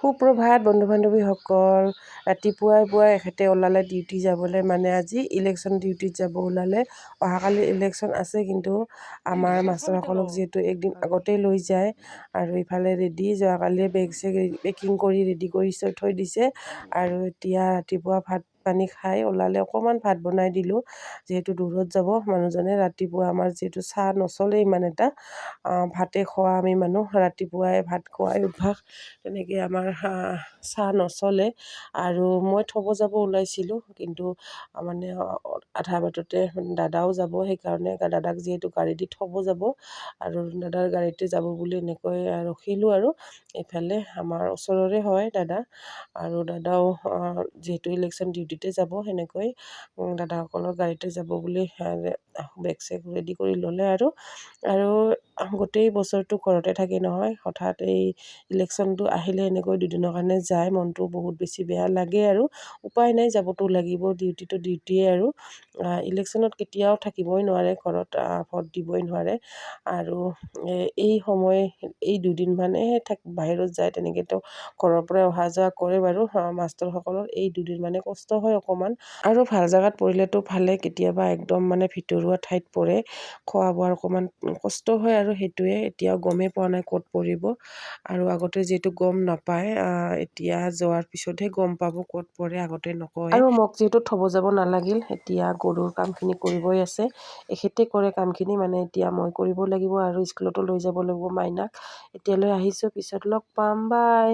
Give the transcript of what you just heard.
সুপ্ৰভাত বন্ধু-বান্ধৱীসকল। ৰাতিপুৱাই এখেতে ওলালে ডিউটি যাবলৈ, মানে আজি ইলেকশ্যন ডিউটিত যাব ওলালে। অহাকালি ইলেকশ্যন আছে, কিন্তু আমাৰ মাষ্টৰসকলক যিহেতু একদিন আগতেই লৈ যায় আৰু ইফালে ৰেডি, যোৱাকালিয়ে বেগ চেগ পেকিং কৰি ৰেডি কৰি থৈ দিছে। আৰু এতিয়া ৰাতিপুৱা ভাত পানী খাই ওলালে। অকণমান ভাত বনাই দিলোঁ, যিহেতু দূৰত যাব মানুহজনে। ৰাতিপুৱা আমাৰ যিহেতু চাহ নচলে ইমান এটা, ভাতে খোৱা আমি মানুহ, ৰাতিপুৱাই ভাত খোৱাই অভ্যাস, তেনেকৈ আমাৰ চাহ নচলে। আৰু মই থ'ব যাব ওলাইছিলোঁ, কিন্তু মানে আধা বাটতে দাদাও যাব, সেইকাৰণে দাদাক যিহেতু গাড়ী দি থ'ব যাব আৰু দাদাৰ গাড়ীতে যাব বুলি এনেকৈ ৰখিলোঁ। আৰু এইফালে আমাৰ ওচৰৰে হয় দাদা, আৰু দাদাও যিহেতু ইলেকশ্যন ডিউটিতে যাব, সেনেকৈ দাদাসকলৰ গাড়ীতে যাব বুলি বেগ চেগ ৰেডি কৰি ল'লে। আৰু গোটেই বছৰটো ঘৰতে থাকে নহয়, হঠাৎ এই ইলেকশ্যনটো আহিলে এনেকৈ দুদিনৰ কাৰণে যায়, মনটো বহুত বেছি বেয়া লাগে। আৰু উপায় নাই, যাবতো লাগিব, ডিউটিটো ডিউটিয়ে। আৰু ইলেকশ্যনত কেতিয়াও থাকিবই নোৱাৰে ঘৰত, ভোট দিবই নোৱাৰে। আৰু এই দুদিনমানেহে বাহিৰত যায়, তেনেকৈতো ঘৰৰ পৰাই অহা যোৱা কৰে বাৰু। মাষ্টৰসকলৰ এই দুদিন মানে কষ্ট হয় অকণমান, আৰু ভাল জেগাত পৰিলেতো ভালে, কেতিয়াবা একদম মানে ভিতৰুৱা ঠাইত পৰে, খোৱা বোৱাৰ অকণমান কষ্ট হয়। আৰু সেইটোৱে, এতিয়াও গমেই পোৱা নাই ক'ত পৰিব। আৰু আগতে যিহেতু গম নাপায়, এতিয়া যোৱাৰ পিছতহে গম পাব ক'ত পৰে, আগতে নকয়। আৰু মোক যিহেতু থ'ব যাব নালাগিল, এতিয়া গৰুৰ কামখিনি কৰিবই আছে, এখেতে কৰে কামখিনি, মানে এতিয়া মই কৰিব লাগিব। আৰু স্কুলতো লৈ যাব লাগিব মাইনাক। এতিয়ালৈ আহিছোঁ, পিছত লগ পাম, বাই।